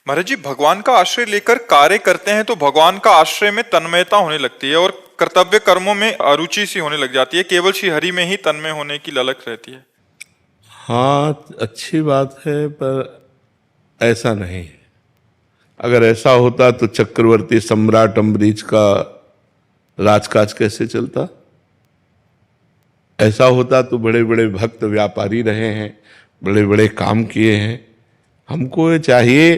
महाराज जी, भगवान का आश्रय लेकर कार्य करते हैं तो भगवान का आश्रय में तन्मयता होने लगती है और कर्तव्य कर्मों में अरुचि सी होने लग जाती है। केवल श्री हरि में ही तन्मय होने की ललक रहती है। हाँ, अच्छी बात है, पर ऐसा नहीं है। अगर ऐसा होता तो चक्रवर्ती सम्राट अम्बरीश का राजकाज कैसे चलता? ऐसा होता तो बड़े बड़े भक्त व्यापारी रहे हैं, बड़े बड़े काम किए हैं। हमको ये चाहिए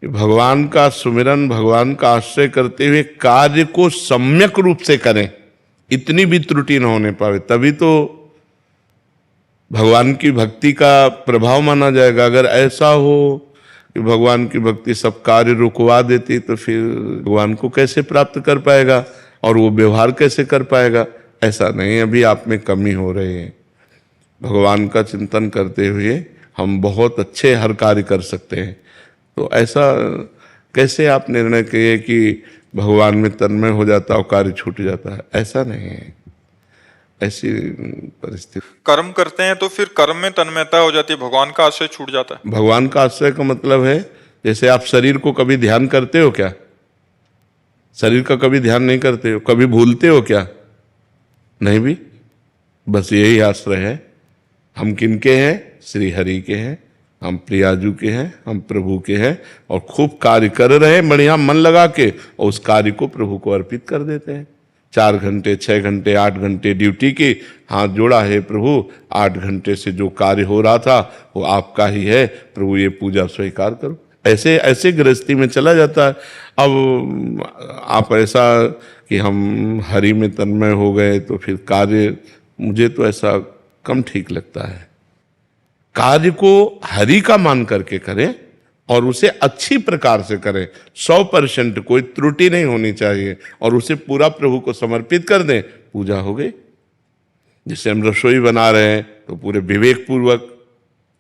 कि भगवान का सुमिरन, भगवान का आश्रय करते हुए कार्य को सम्यक रूप से करें, इतनी भी त्रुटि न होने पावे, तभी तो भगवान की भक्ति का प्रभाव माना जाएगा। अगर ऐसा हो कि भगवान की भक्ति सब कार्य रुकवा देती तो फिर भगवान को कैसे प्राप्त कर पाएगा और वो व्यवहार कैसे कर पाएगा? ऐसा नहीं, अभी आप में कमी हो रही है। भगवान का चिंतन करते हुए हम बहुत अच्छे हर कार्य कर सकते हैं। तो ऐसा कैसे आप निर्णय किए कि भगवान में तन्मय हो जाता और कार्य छूट जाता है? ऐसा नहीं है, ऐसी परिस्थिति। कर्म करते हैं तो फिर कर्म में तन्मयता हो जाती है, भगवान का आश्रय छूट जाता है। भगवान का आश्रय का मतलब है, जैसे आप शरीर को कभी ध्यान करते हो क्या? शरीर का कभी ध्यान नहीं करते हो? कभी भूलते हो क्या? नहीं भी। बस यही आश्रय है। हम किनके हैं? श्री हरि के हैं, हम प्रियाजू के हैं, हम प्रभु के हैं और खूब कार्य कर रहे हैं बढ़िया मन लगा के, और उस कार्य को प्रभु को अर्पित कर देते हैं। 4 घंटे, 6 घंटे, 8 घंटे ड्यूटी की, हाथ जोड़ा है प्रभु, 8 घंटे से जो कार्य हो रहा था वो आपका ही है प्रभु, ये पूजा स्वीकार करो। ऐसे ऐसे गृहस्थी में चला जाता है। अब आप ऐसा कि हम हरि में तन्मय हो गए तो फिर कार्य, मुझे तो ऐसा कम ठीक लगता है। कार्य को हरि का मान करके करें और उसे अच्छी प्रकार से करें, 100%, कोई त्रुटि नहीं होनी चाहिए, और उसे पूरा प्रभु को समर्पित कर दें, पूजा हो गई। जैसे हम रसोई बना रहे हैं तो पूरे विवेक पूर्वक,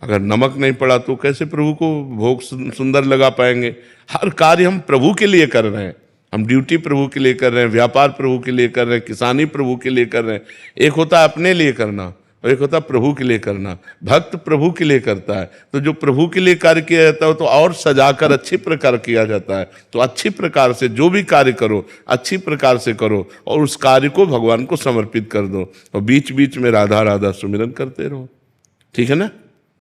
अगर नमक नहीं पड़ा तो कैसे प्रभु को भोग सुंदर लगा पाएंगे? हर कार्य हम प्रभु के लिए कर रहे हैं। हम ड्यूटी प्रभु के लिए कर रहे हैं, व्यापार प्रभु के लिए कर रहे हैं, किसानी प्रभु के लिए कर रहे हैं। एक होता है अपने लिए करना और एक होता है प्रभु के लिए करना। भक्त प्रभु के लिए करता है, तो जो प्रभु के लिए कार्य किया जाता है तो और सजाकर अच्छी प्रकार किया जाता है। तो अच्छी प्रकार से जो भी कार्य करो, अच्छी प्रकार से करो और उस कार्य को भगवान को समर्पित कर दो, और बीच बीच में राधा राधा सुमिरन करते रहो। ठीक है ना?